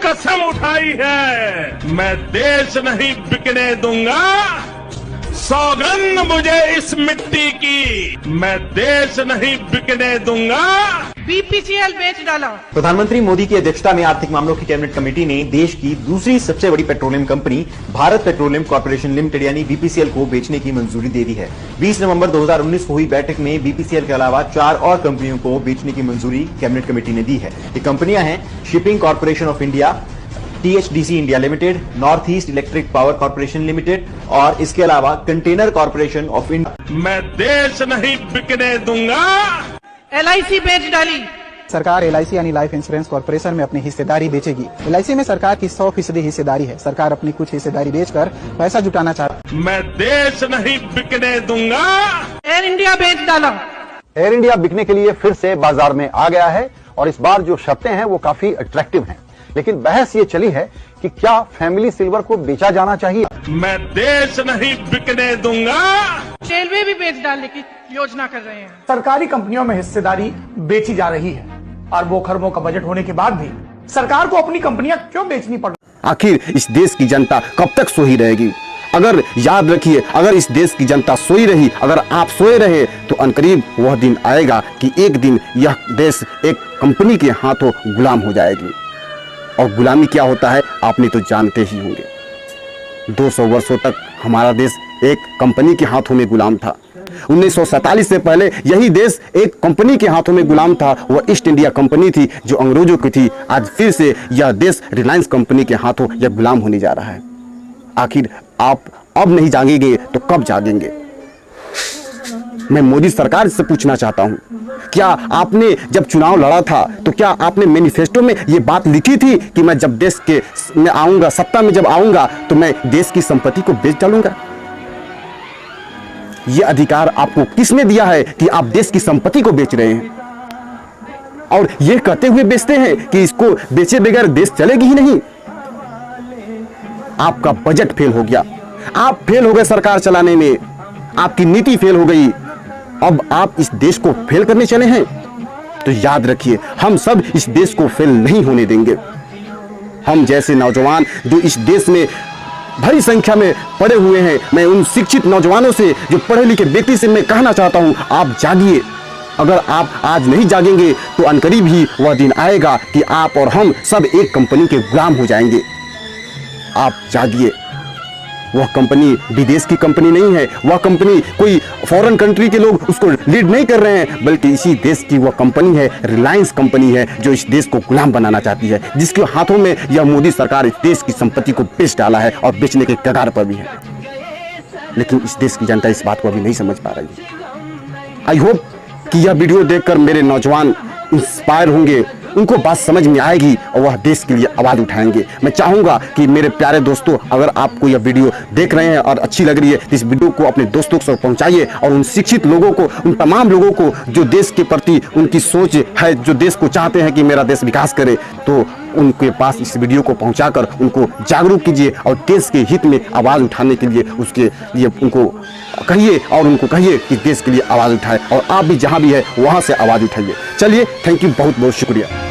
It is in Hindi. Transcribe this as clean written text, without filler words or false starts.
कसम उठाई है, मैं देश नहीं बिकने दूंगा। सौगंध मुझे इस मिट्टी की, मैं देश नहीं बिकने दूंगा। बीपीसीएल बेच डाला। प्रधानमंत्री मोदी की अध्यक्षता में आर्थिक मामलों की कैबिनेट कमेटी ने देश की दूसरी सबसे बड़ी petroleum company Bharat petroleum corporation limited यानी बीपीसीएल को बेचने की मंजूरी दे दी है। 20 नवंबर 2019 को हुई बैठक में बीपीसीएल के अलावा 4 और कंपनियों को बेचने की मंजूरी कैबिनेट कमेटी ने दी है। ये कंपनियां हैं shipping corporation of India, THDC India limited, north east electric power corporation limited और इसके अलावा कंटेनर कॉर्पोरेशन ऑफ इंडिया। मैं देश नहीं बिकने दूंगा। एलआईसी बेच डाली। सरकार एलआईसी यानी लाइफ इंश्योरेंस कॉर्पोरेशन में अपनी हिस्सेदारी बेचेगी। एलआईसी में सरकार की 100% हिस्सेदारी है। सरकार अपनी कुछ हिस्सेदारी बेचकर पैसा जुटाना चाहती है। मैं देश नहीं बिकने दूंगा। एयर इंडिया बेच डाला। एयर इंडिया बिकने के लिए फिर से बाजार में आ गया है और इस बार जो शर्तें हैं वो काफी अट्रैक्टिव हैं। लेकिन बहस ये चली है कि क्या फैमिली सिल्वर को बेचा जाना चाहिए। मैं देश नहीं बिकने दूंगा। रेलवे भी बेच डालने की योजना कर रहे हैं। सरकारी कंपनियों में हिस्सेदारी बेची जा रही है। अरबों खरबों का बजट होने के बाद भी सरकार को अपनी कंपनियां क्यों बेचनी पड़ रही? आखिर इस देश की जनता कब तक सोई रहेगी? अगर याद रखिए, अगर इस देश की जनता सोई रही, अगर आप सोए रहे, तो अनकरीब वह दिन आएगा कि एक दिन यह देश एक कंपनी के हाथों गुलाम हो जाएगी। और गुलामी क्या होता है आपने तो जानते ही होंगे। 200 वर्षों तक हमारा देश एक कंपनी के हाथों में गुलाम था। 1947 से पहले यही देश एक कंपनी के हाथों में गुलाम था। वह ईस्ट इंडिया कंपनी थी जो अंग्रेजों की थी। आज फिर से यह देश रिलायंस कंपनी के हाथों यह गुलाम होने जा रहा है। आखिर आप अब नहीं जागेंगे तो कब जागेंगे? मैं मोदी सरकार से पूछना चाहता हूं, क्या आपने जब चुनाव लड़ा था तो क्या आपने मैनिफेस्टो में यह बात लिखी थी कि मैं जब देश के में आऊंगा, सत्ता में जब आऊंगा तो मैं देश की संपत्ति को बेच डालूंगा? यह अधिकार आपको किसने दिया है कि आप देश की संपत्ति को बेच रहे हैं और यह कहते हुए बेचते हैं कि इसको बेचे बगैर देश चलेगी ही नहीं? आपका बजट फेल हो गया, आप फेल हो गए सरकार चलाने में, आपकी नीति फेल हो गई। अब आप इस देश को फेल करने चले हैं तो याद रखिए, हम सब इस देश को फेल नहीं होने देंगे। हम जैसे नौजवान जो इस देश में बड़ी संख्या में पढ़े हुए हैं, मैं उन शिक्षित नौजवानों से, जो पढ़े लिखे व्यक्ति से मैं कहना चाहता हूं, आप जागिए। अगर आप आज नहीं जागेंगे तो अनकरीब ही वह दिन आएगा कि आप और हम सब एक कंपनी के गुलाम हो जाएंगे। आप जागिए। वह कंपनी विदेश की कंपनी नहीं है, वह कंपनी कोई फॉरेन कंट्री के लोग उसको लीड नहीं कर रहे हैं, बल्कि इसी देश की वह कंपनी है, रिलायंस कंपनी है, जो इस देश को गुलाम बनाना चाहती है, जिसके हाथों में यह मोदी सरकार इस देश की संपत्ति को बेच डाला है और बेचने के कगार पर भी है। लेकिन इस देश की जनता इस बात को अभी नहीं समझ पा रही है। आई होप कि यह वीडियो देखकर मेरे नौजवान इंस्पायर होंगे, उनको बात समझ में आएगी और वह देश के लिए आवाज उठाएंगे। मैं चाहूंगा कि मेरे प्यारे दोस्तों, अगर आपको यह वीडियो देख रहे हैं और अच्छी लग रही है तो इस वीडियो को अपने दोस्तों तक पहुंचाइए और उन शिक्षित लोगों को, उन तमाम लोगों को जो देश के प्रति उनकी सोच है, जो देश को चाहते हैं कि मेरा देश विकास करे, तो उनके पास इस वीडियो को पहुंचाकर उनको जागरूक कीजिए और देश के हित में आवाज उठाने के लिए उसके लिए उनको कहिए और उनको कहिए कि देश के लिए आवाज उठाए और आप भी जहां भी है वहां से आवाज उठाइए। चलिए, थैंक यू, बहुत बहुत शुक्रिया।